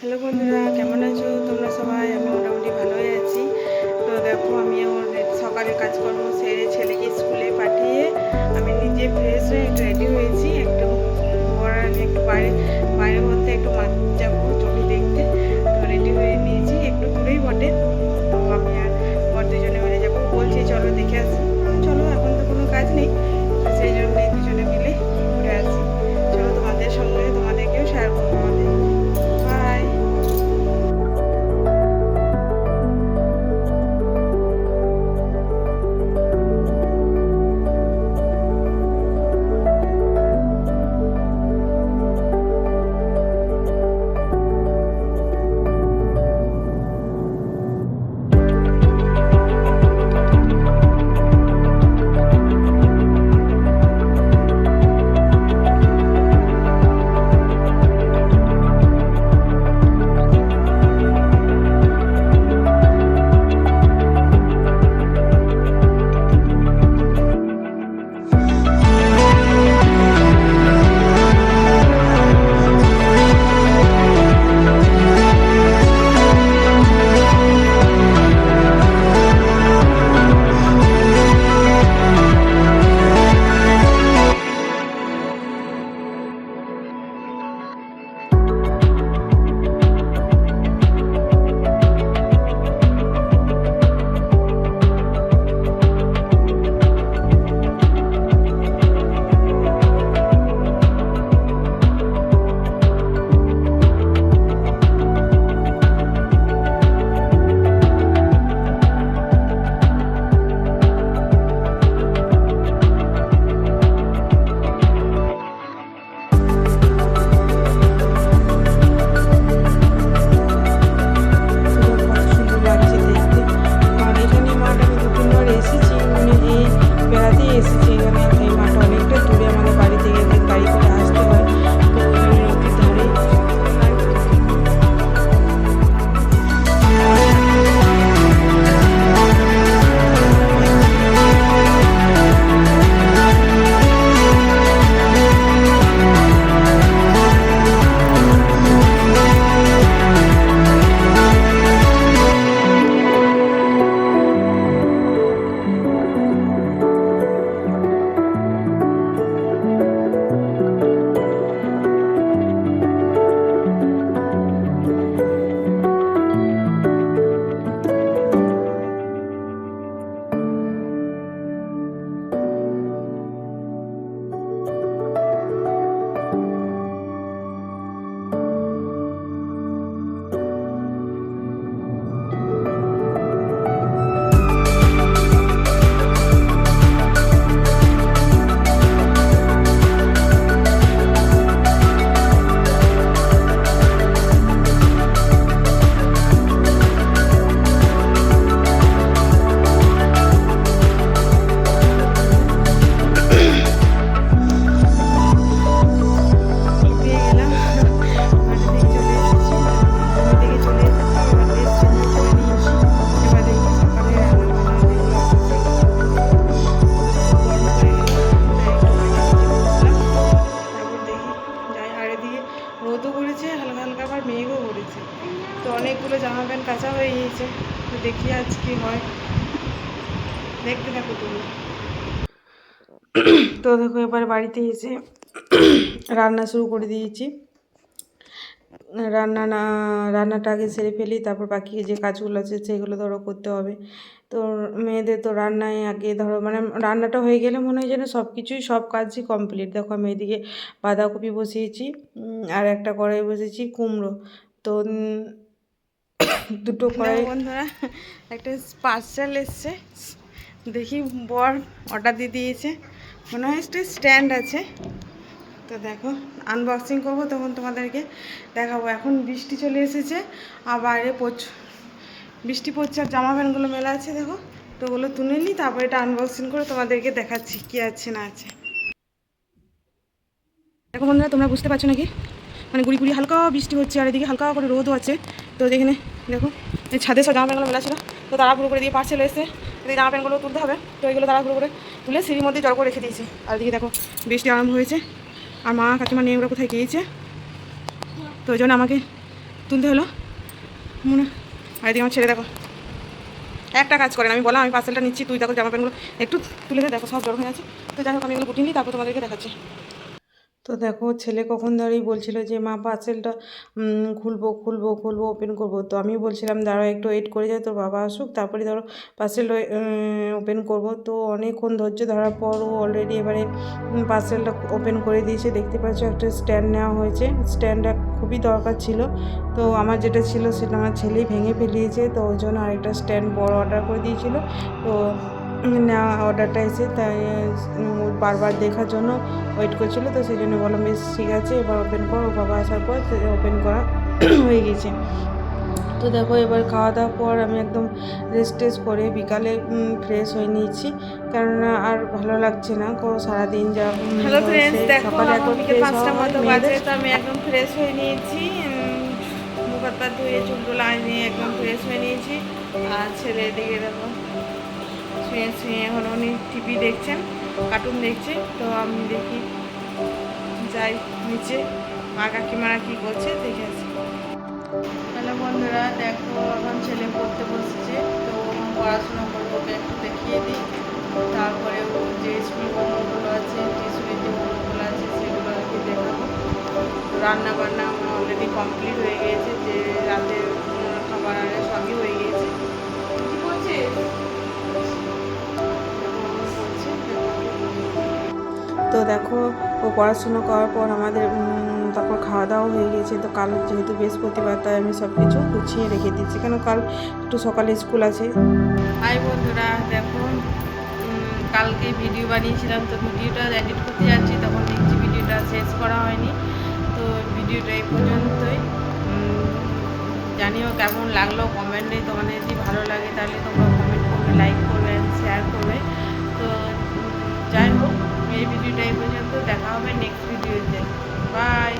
Hello বন্ধুরা, কেমন আছো তোমরা সবাই? আমি মোটামুটি ভালোই আছি। তো দেখো, আমি এখন সকালে কাজকর্ম সেরে ছেলেকে স্কুলে পাঠিয়ে আমি নিজে ফ্রেশ হয়ে একটু রেডি হয়েছি। একটু বড় একটু বাইরে বলতে একটু মাছ যাবো ছবি দেখতে। তো রেডি হয়ে নিয়েছি, একটু দূরেই বটে। তো আমি আর বর দুজনে মিলে যাবো, বলছি চলো দেখে আসি। চলো, এখন তো কোনো কাজ নেই, তো সেই জন্য দুজনে মিলে ঘুরে আসি। চলো, তোমাদের সঙ্গে তোমাদেরকেও শেয়ার করবো আমাদের। বাই। এসেছি এখানে, এই মাঠটা অনেকটা দূরে আমাদের বাড়ি থেকে, গাড়ি করে আসতে হয়। তো ওই জন্য নদীর ধারে পেয়ে গেলাম। মাঠে থেকে চলে এসেছি, জমি থেকে চলে এসেছি। এবার ড্রেস চেঞ্জ করে নিয়েছি। এবার দেখি সকালে রান্না বান্না যেগুলো আছে সেগুলো গরম করে গেলাম। একটু বসলাম। তারপর দেখি যাই, আর এদিকে রোদও পড়েছে হালকা হালকা, আবার মেঘও পড়েছে। তো অনেকগুলো জামা প্যান্ট কাঁচা হয়ে গিয়েছে। তো দেখি আজ কি হয়, দেখতে থাকো তুমি। তো দেখো, এবার বাড়িতে এসে রান্না শুরু করে দিয়েছি। রান্নাটা আগে সেরে ফেলি, তারপর বাকি যে কাজগুলো আছে সেগুলো ধরো করতে হবে। তো মেয়েদের তো রান্নায় আগে ধরো মানে রান্নাটা হয়ে গেলে মনে হয় যেন সব কাজই কমপ্লিট। দেখো, আমি এদিকে বাঁধাকপি বসিয়েছি, আর একটা কড়াই বসেছি কুমড়ো। তো দুটো কড়াই। বন্ধুরা, একটা পার্সেল এসছে, দেখি বর অর্ডার দিয়ে দিয়েছে, মনে হয় একটা স্ট্যান্ড আছে। তো দেখো, আনবক্সিং করবো তখন তোমাদেরকে দেখাবো। এখন বৃষ্টি চলে এসেছে, আর বাইরে বৃষ্টি পড়ছে, আর জামা প্যান্টগুলো মেলা আছে দেখো। তো ওগুলো তুলে নিই, তারপর এটা আনবক্সিং করে তোমাদেরকে দেখাচ্ছি কী আছে না আছে। দেখো বন্ধুরা, তোমরা বুঝতে পারছো নাকি, মানে গুড়ি গুড়ি হালকা বৃষ্টি হচ্ছে, আর এদিকে হালকা করে রোদও আছে। তো যেখানে দেখো, এই ছাদে সব জামা প্যান্টগুলো মেলা ছিল। তো তাড়াহুড়ো করে দিয়ে পার্সেল এসে এই জামা প্যান্টগুলো তুলতে হবে। তো এগুলো তাড়াহুড়ো করে তুলে সিঁড়ির মধ্যে জড় করে রেখে দিয়েছি। আর এদিকে দেখো, বৃষ্টি আরম্ভ হয়েছে, আর মা কাকিমা নিয়ে ওরা কোথায় গিয়েছে। তো ওই জন্য আমাকে তুলতে হলো মনে। আর এদিকে আমার ছেলে দেখো একটা কাজ করেন, আমি বললাম আমি পার্সেলটা নিচ্ছি, তুই দেখো জামা প্যান্টগুলো একটু তুলে দে, দেখো সব জড়ো হয়ে আছে। তো যাই হোক আমি এগুলো গুটিয়ে নিই, তারপর তোমাদেরকে দেখাচ্ছি। তো দেখো ছেলে কখন ধরেই বলছিল যে মা পার্সেলটা খুলবো খুলবো খুলবো ওপেন করবো। তো আমি বলছিলাম দাঁড়াও একটু ওয়েট করে যায়, তোর বাবা আসুক তারপরে ধরো পার্সেলটা ওপেন করবো। তো অনেকক্ষণ ধৈর্য ধরার পর ও অলরেডি এবারে পার্সেলটা ওপেন করে দিয়েছে। দেখতে পাচ্ছ একটা স্ট্যান্ড নেওয়া হয়েছে, স্ট্যান্ডটা খুবই দরকার ছিল। তো আমার যেটা ছিল সেটা আমার ছেলেই ভেঙে ফেলিয়েছে, তো ওই জন্য আরেকটা স্ট্যান্ড বড় অর্ডার করে দিয়েছিল। তো নেওয়া অর্ডারটা এসে তাই বারবার দেখার জন্য ওয়েট করছিল। তো সেই জন্য বললাম বেশ ঠিক আছে এবার ওপেন কর। ও বাবা আসার পর ওপেন করা হয়ে গেছে। তো দেখো এবার খাওয়া দাওয়ার পর আমি একদম রেস্ট করে বিকালে ফ্রেশ হয়ে নিয়েছি, কেননা আর ভালো লাগছে না সারাদিন যা। হ্যালো ফ্রেন্ডস, দেখো বিকেল 5টা মতো বাজে, তো আমি একদম ফ্রেশ হয়ে নিয়েছি, মুখ হাত পা ধুয়ে চুলগুলো নিয়ে একদম ফ্রেশ হয়ে নিয়েছি। আর ছেলে দিকে দেখো শুয়ে শুয়ে এখন উনি টিভি দেখছেন, কার্টুন দেখছে। তো আমি দেখি যাই নিচে মা কাকিমারা কী করছে দেখে আসি। হ্যালো বন্ধুরা, দেখো এখন ছেলে পড়তে বসেছে, তো পড়াশোনা করবো, ওকে একটু দেখিয়ে দিই। তারপরে ও যে স্কুল হোমওয়ার্কগুলো আছে, টিউশনের যে হোমওয়ার্কগুলো আছে সেগুলো ওকে দেখাবো। রান্না বান্না আমার অলরেডি কমপ্লিট হয়ে গিয়েছে, যে রাতের খাবার আরে সবই হয়ে গিয়েছে। কী করছে? তো দেখো ও পড়াশুনো করার পর আমাদের তারপর খাওয়া দাওয়া হয়ে গেছে। তো কাল যেহেতু বৃহস্পতিবার তাই আমি সব কিছু গুছিয়ে রেখে দিচ্ছি, কেন কাল একটু সকালে স্কুল আছে। হাই বন্ধুরা, দেখো কালকে ভিডিও বানিয়েছিলাম, তো ভিডিওটা এডিট করতে যাচ্ছি, তখন দেখছি ভিডিওটা শেষ করা হয়নি। তো ভিডিওটা এই পর্যন্তই। জানিও কেমন লাগলো কমেন্টে, তোমাদের যদি ভালো লাগে তাহলে তোমরা কমেন্ট করবে, লাইক করবে, শেয়ার করবে। তো যাই হোক এই ভিডিওটা এই পর্যন্ত, দেখা হবে নেক্সট ভিডিওতে। বাই।